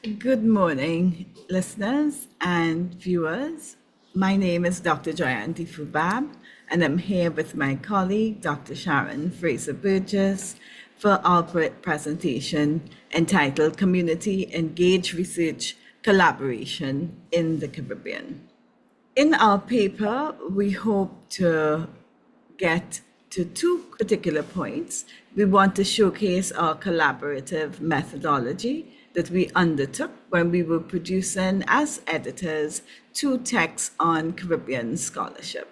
Good morning, listeners and viewers. My name is Dr. Joyanti Fubab, and I'm here with my colleague, Dr. Sharon Fraser-Burgess, for our presentation entitled Community Engaged Research Collaboration in the Caribbean. In our paper, we hope to get to two particular points. We want to showcase our collaborative methodology that we undertook when we were producing as editors two texts on Caribbean scholarship.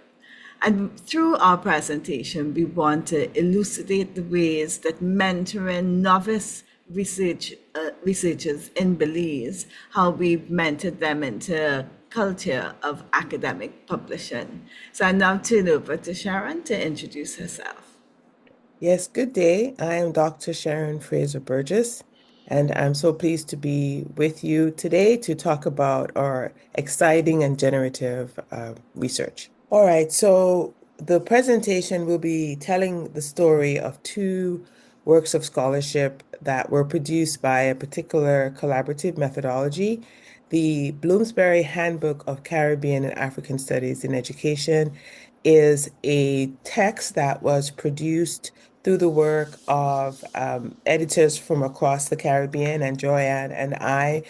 And through our presentation, we want to elucidate the ways that mentoring novice researchers in Belize, how we've mentored them into culture of academic publishing. So I now turn over to Sharon to introduce herself. Yes, good day. I am Dr. Sharon Fraser-Burgess, and I'm so pleased to be with you today to talk about our exciting and generative research. All right, so the presentation will be telling the story of two works of scholarship that were produced by a particular collaborative methodology, the Bloomsbury Handbook of Caribbean and African Studies in Education is a text that was produced through the work of editors from across the Caribbean, and Joanne and I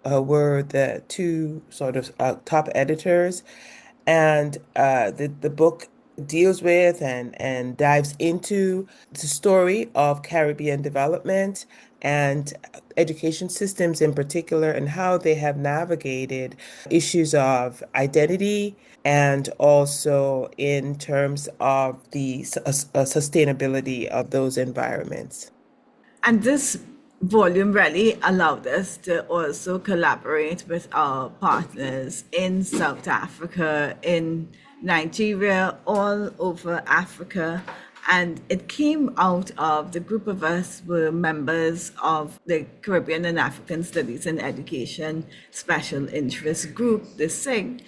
were the two sort of top editors. And the book deals with and dives into the story of Caribbean development and education systems in particular, and how they have navigated issues of identity and also in terms of the sustainability of those environments. And this volume really allowed us to also collaborate with our partners in South Africa, in Nigeria, all over Africa. And it came out of the group of us were members of the Caribbean and African Studies in Education Special Interest Group, the SIG.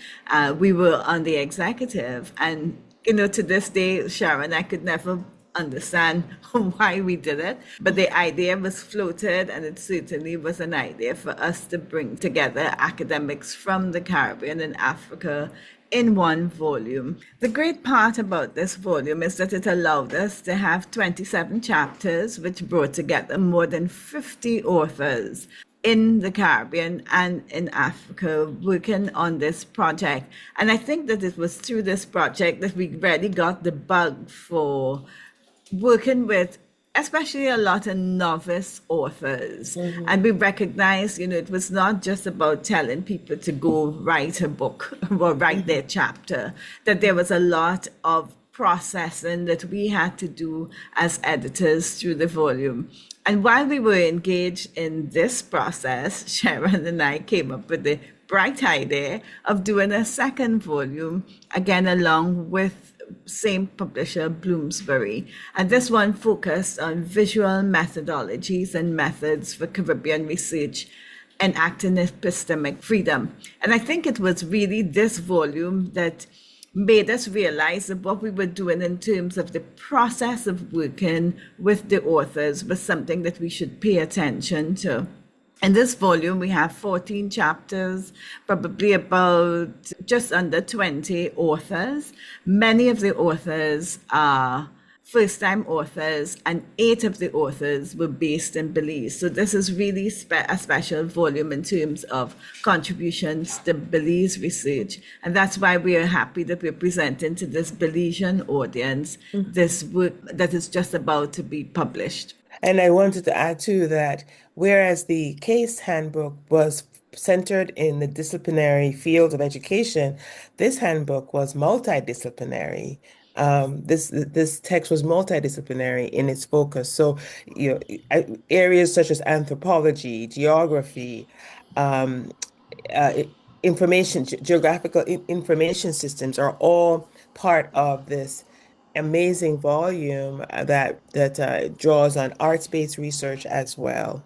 We were on the executive. And, to this day, Sharon, I could never understand why we did it, but the idea was floated, and it certainly was an idea for us to bring together academics from the Caribbean and Africa in one volume. The great part about this volume is that it allowed us to have 27 chapters, which brought together more than 50 authors in the Caribbean and in Africa working on this project. And I think that it was through this project that we really got the bug for working with especially a lot of novice authors. And we recognized, it was not just about telling people to go write a book or write their chapter, that there was a lot of processing that we had to do as editors through the volume. And while we were engaged in this process, Sharon and I came up with the bright idea of doing a second volume, again, along with same publisher, Bloomsbury. And this one focused on visual methodologies and methods for Caribbean research, enacting epistemic freedom. And I think it was really this volume that made us realize that what we were doing in terms of the process of working with the authors was something that we should pay attention to. In this volume, we have 14 chapters, probably about just under 20 authors. Many of the authors are first-time authors, and 8 of the authors were based in Belize. So this is really a special volume in terms of contributions to Belize research. And that's why we are happy that we're presenting to this Belizean audience this work that is just about to be published. And I wanted to add too that whereas the case handbook was centered in the disciplinary field of education, this handbook was multidisciplinary. This text was multidisciplinary in its focus. So, areas such as anthropology, geography, um, geographical information systems are all part of this amazing volume that draws on arts-based research as well.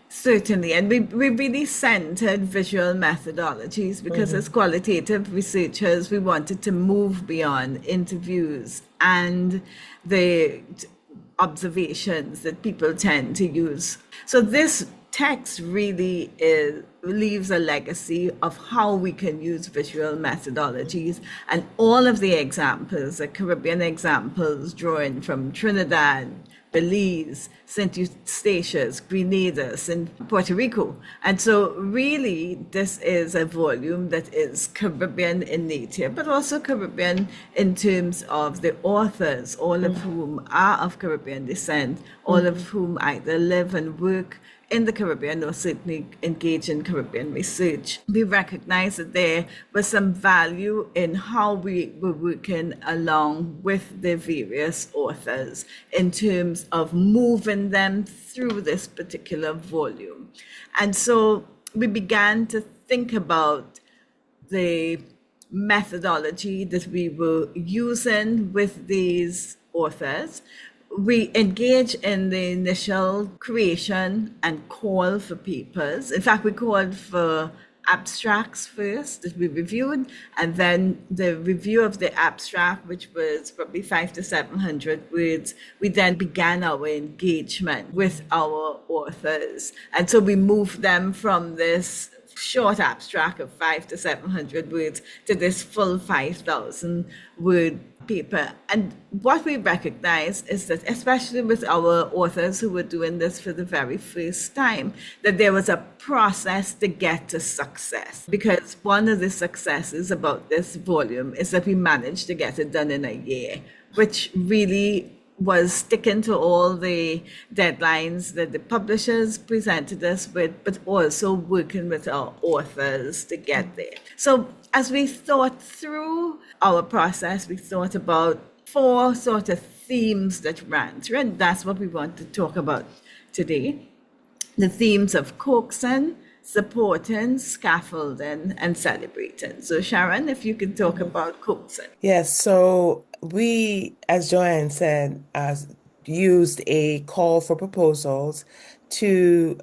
Certainly, and we really centered visual methodologies because as qualitative researchers, we wanted to move beyond interviews and the observations that people tend to use. So this text really leaves a legacy of how we can use visual methodologies, and all of the examples, the Caribbean examples drawing from Trinidad, Belize, St. Eustatius, Grenada, and Puerto Rico. And so really this is a volume that is Caribbean in nature, but also Caribbean in terms of the authors, all of whom are of Caribbean descent, all of whom either live and work in the Caribbean or certainly engage in Caribbean research. We recognize that there was some value in how we were working along with the various authors in terms of moving them through this particular volume. And so we began to think about the methodology that we were using with these authors. We engage in the initial creation and call for papers. In fact, we called for abstracts first that we reviewed, and then the review of the abstract, which was probably 500 to 700 words, we then began our engagement with our authors. And so we moved them from this short abstract of 500 to 700 words to this full 5,000 word paper. And what we recognize is that, especially with our authors who were doing this for the very first time, that there was a process to get to success. Because one of the successes about this volume is that we managed to get it done in a year, which really was sticking to all the deadlines that the publishers presented us with, but also working with our authors to get there. So as we thought through our process, we thought about 4 sort of themes that ran through, and that's what we want to talk about today. The themes of coaxing, supporting, scaffolding, and celebrating. So Sharon, if you could talk about coaxing. Yes, so we, as Joanne said, used a call for proposals to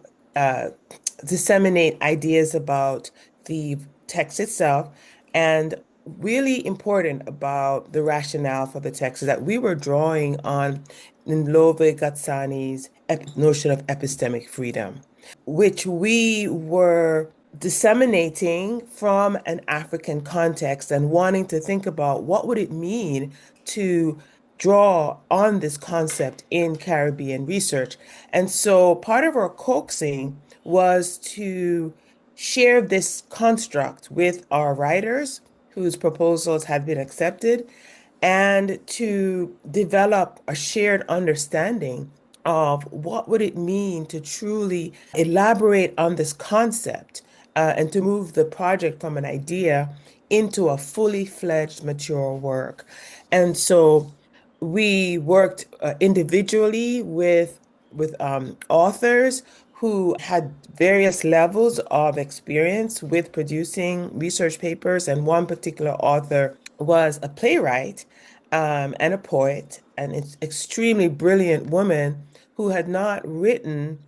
disseminate ideas about the text itself, and really important about the rationale for the text is that we were drawing on Ndlovu-Gatsheni's notion of epistemic freedom, which we were disseminating from an African context and wanting to think about what would it mean to draw on this concept in Caribbean research. And so part of our coaxing was to share this construct with our writers whose proposals had been accepted, and to develop a shared understanding of what would it mean to truly elaborate on this concept, and to move the project from an idea into a fully fledged mature work. And so we worked individually with authors who had various levels of experience with producing research papers. And one particular author was a playwright and a poet, and an extremely brilliant woman who had not written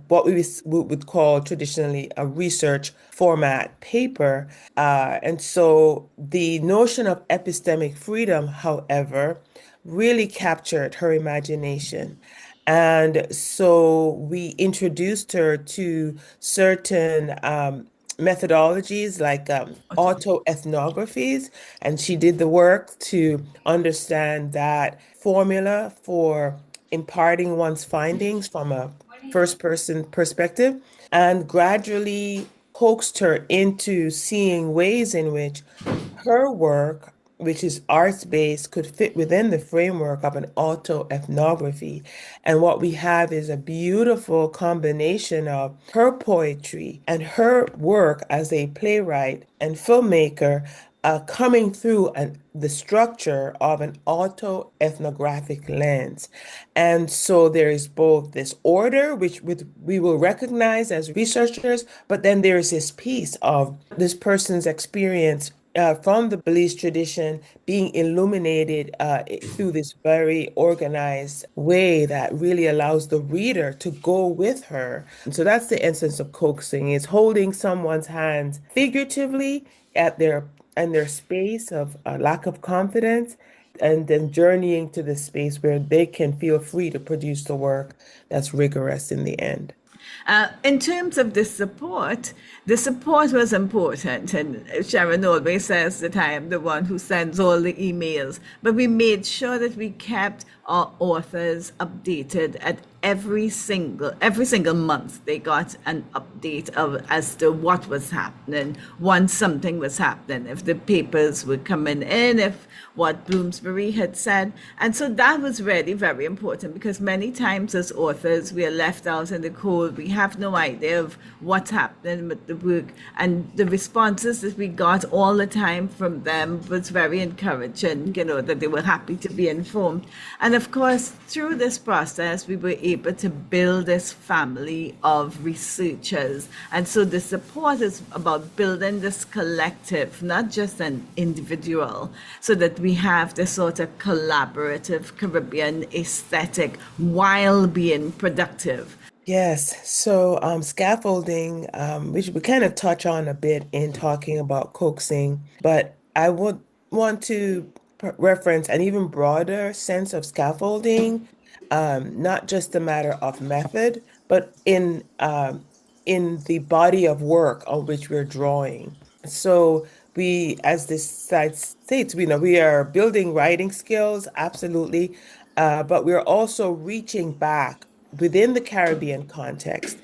what we would call traditionally a research format paper. And so the notion of epistemic freedom, however, really captured her imagination. And so we introduced her to certain methodologies like autoethnographies, and she did the work to understand that formula for imparting one's findings from a first person perspective, and gradually coaxed her into seeing ways in which her work, which is arts-based, could fit within the framework of an autoethnography. And what we have is a beautiful combination of her poetry and her work as a playwright and filmmaker, coming through the structure of an autoethnographic lens. And so there is both this order, which we will recognize as researchers, but then there is this piece of this person's experience from the Belize tradition being illuminated through this very organized way that really allows the reader to go with her. And so that's the essence of coaxing, is holding someone's hands figuratively at their space of lack of confidence, and then journeying to the space where they can feel free to produce the work that's rigorous in the end. In terms of the support was important. And Sharon always says that I am the one who sends all the emails. But we made sure that we kept our authors updated at every single month. They got an update of as to what was happening once something was happening, if the papers were coming in, if what Bloomsbury had said. And so that was really very important, because many times as authors we are left out in the cold. We have no idea of what's happening with the work, and the responses that we got all the time from them was very encouraging, that they were happy to be informed. And of course, through this process we were able to build this family of researchers. And so the support is about building this collective, not just an individual, so that we have this sort of collaborative Caribbean aesthetic while being productive. Yes, so scaffolding, which we kind of touch on a bit in talking about coaxing, but I would want to reference an even broader sense of scaffolding, not just a matter of method, but in the body of work on which we're drawing. So we, as this site states, we are building writing skills, absolutely, but we're also reaching back within the Caribbean context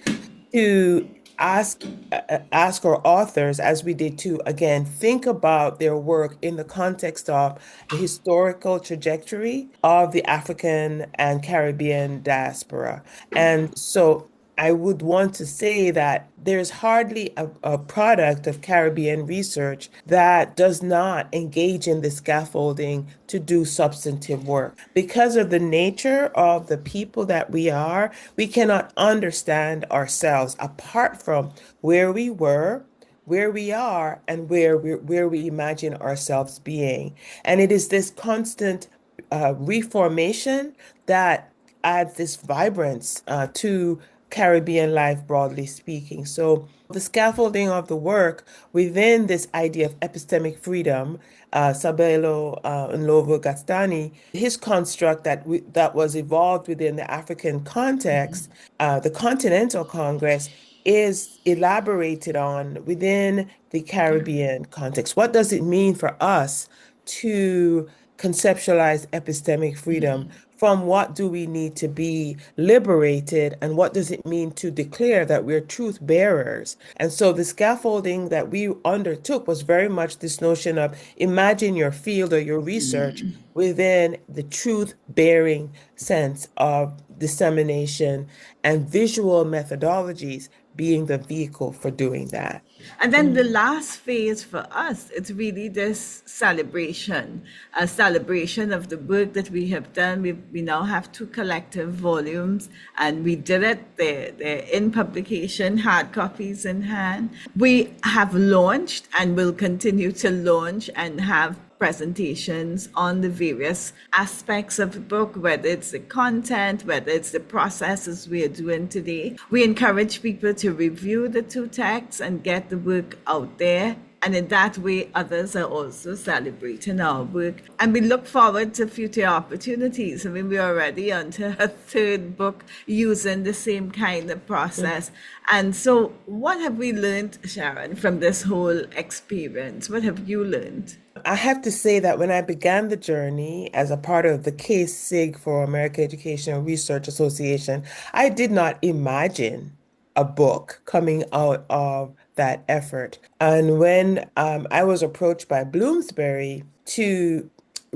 to ask our authors, as we did too, again, think about their work in the context of the historical trajectory of the African and Caribbean diaspora. And so I would want to say that there's hardly a product of Caribbean research that does not engage in the scaffolding to do substantive work. Because of the nature of the people that we are, we cannot understand ourselves apart from where we were, where we are, and where we imagine ourselves being. And it is this constant reformation that adds this vibrance to Caribbean life, broadly speaking. So the scaffolding of the work within this idea of epistemic freedom, Sabelo Ndlovu-Gatsheni, his construct that was evolved within the African context, the Continental Congress, is elaborated on within the Caribbean context. What does it mean for us to conceptualize epistemic freedom? From what do we need to be liberated, and what does it mean to declare that we're truth bearers? And so the scaffolding that we undertook was very much this notion of imagine your field or your research within the truth bearing sense of dissemination, and visual methodologies being the vehicle for doing that. And then the last phase for us, it's really this celebration, a celebration of the work that we have done. We now have 2 collective volumes, and we did it. They're in publication, hard copies in hand. We have launched and will continue to launch and have presentations on the various aspects of the book, whether it's the content, whether it's the processes we are doing today. We encourage people to review the 2 texts and get the work out there. And in that way, others are also celebrating our work. And we look forward to future opportunities. I mean, we're already onto a 3rd book using the same kind of process. And so what have we learned, Sharon, from this whole experience? What have you learned? I have to say that when I began the journey as a part of the Case SIG for American Educational Research Association, I did not imagine a book coming out of that effort. And when I was approached by Bloomsbury to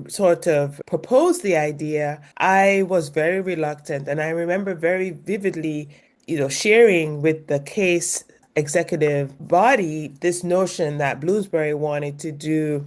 sort of propose the idea, I was very reluctant. And I remember very vividly, sharing with the Case executive body this notion that Bloomsbury wanted to do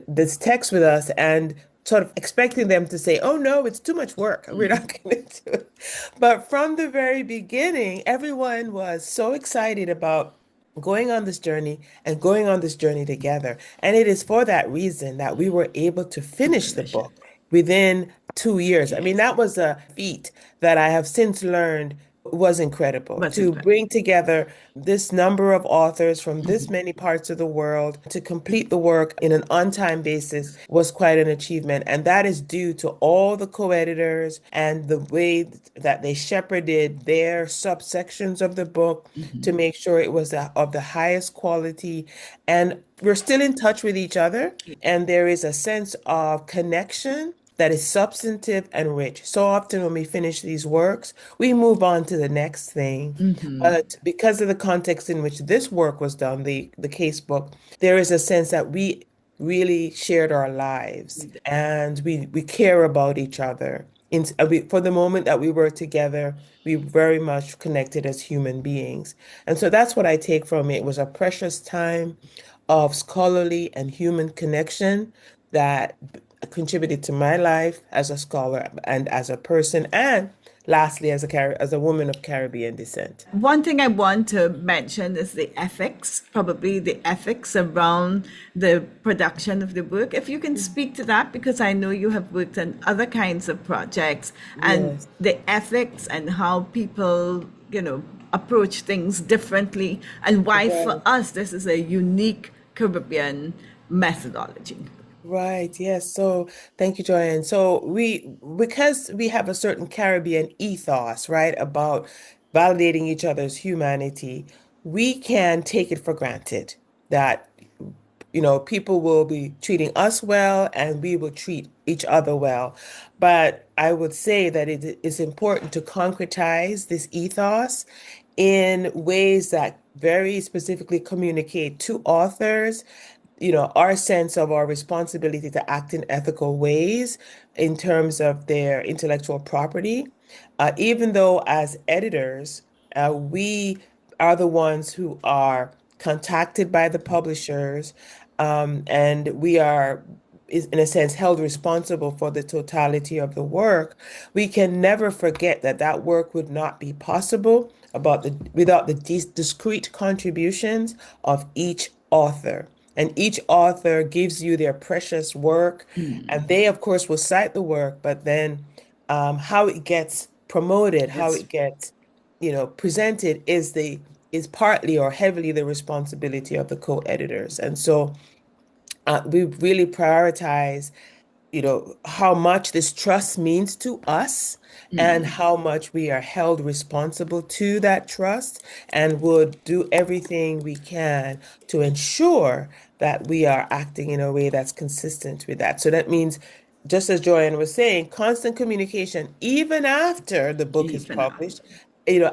this text with us, and sort of expecting them to say, oh no, it's too much work. We're not going to do it. But from the very beginning, everyone was so excited about going on this journey and going on this journey together. And it is for that reason that we were able to finish the book within 2 years. I mean, that was a feat that I have since learned was incredible What's to incredible? bring together this number of authors from this many parts of the world to complete the work in an on-time basis was quite an achievement. And that is due to all the co-editors and the way that they shepherded their subsections of the book to make sure it was of the highest quality. And we're still in touch with each other, and there is a sense of connection that is substantive and rich. So often when we finish these works, we move on to the next thing. But because of the context in which this work was done, the case book, there is a sense that we really shared our lives and we care about each other. For the moment that we were together, we very much connected as human beings. And so that's what I take from it. It was a precious time of scholarly and human connection that contributed to my life as a scholar and as a person, and lastly, as a woman of Caribbean descent. One thing I want to mention is the ethics, probably the ethics around the production of the book. If you can speak to that, because I know you have worked on other kinds of projects, and Yes, the ethics and how people, approach things differently, and why for right. us this is a unique Caribbean methodology. Right, yes. So thank you, Joanne. So because we have a certain Caribbean ethos, right, about validating each other's humanity, we can take it for granted that, people will be treating us well and we will treat each other well. But I would say that it is important to concretize this ethos in ways that very specifically communicate to authors our sense of our responsibility to act in ethical ways in terms of their intellectual property. Even though as editors, we are the ones who are contacted by the publishers, and we are, is in a sense, held responsible for the totality of the work. We can never forget that that work would not be possible without the discrete contributions of each author. And each author gives you their precious work, and they, of course, will cite the work, but then how it gets promoted, how It's it gets, presented is partly or heavily the responsibility of the co-editors. And so we really prioritize how much this trust means to us and how much we are held responsible to that trust, and would do everything we can to ensure that we are acting in a way that's consistent with that. So that means, just as Joanne was saying, constant communication, even after the book is even published,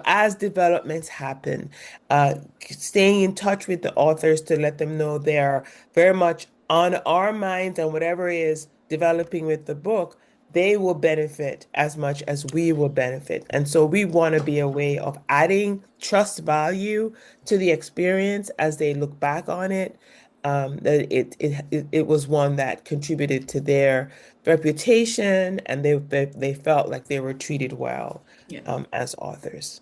as developments happen, uh, staying in touch with the authors to let them know they are very much on our minds, and whatever is developing with the book, they will benefit as much as we will benefit. And so we want to be a way of adding trust value to the experience as they look back on it. That it was one that contributed to their reputation, and they felt like they were treated well yeah. as authors.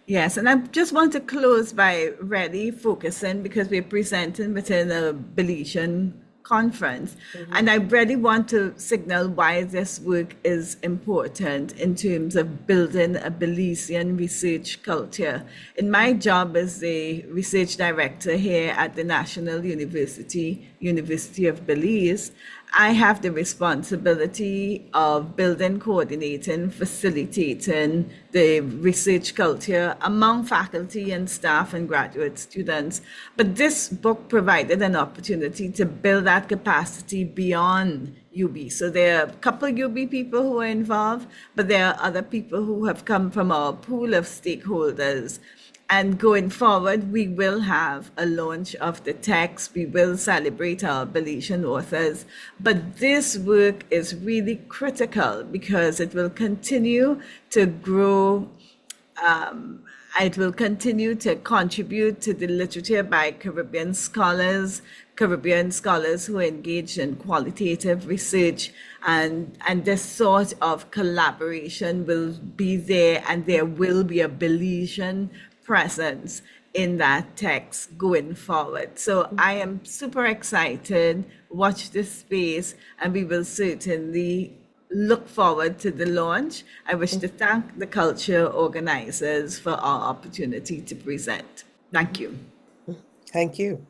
Yes, and I just want to close by really focusing, because we're presenting within a Belizean conference, and Mhm. I really want to signal why this work is important in terms of building a Belizean research culture. In my job as the research director here at the National University of Belize, I have the responsibility of building, coordinating, facilitating the research culture among faculty and staff and graduate students. But this book provided an opportunity to build that capacity beyond UB. So there are a couple of UB people who are involved, but there are other people who have come from our pool of stakeholders. And going forward, we will have a launch of the text. We will celebrate our Belizean authors. But this work is really critical because it will continue to grow. It will continue to contribute to the literature by Caribbean scholars who are engaged in qualitative research, and this sort of collaboration will be there, and there will be a Belizean presence in that text going forward. So I am super excited. Watch this space, and we will certainly look forward to the launch. I wish to thank the culture organizers for our opportunity to present. Thank you. Thank you.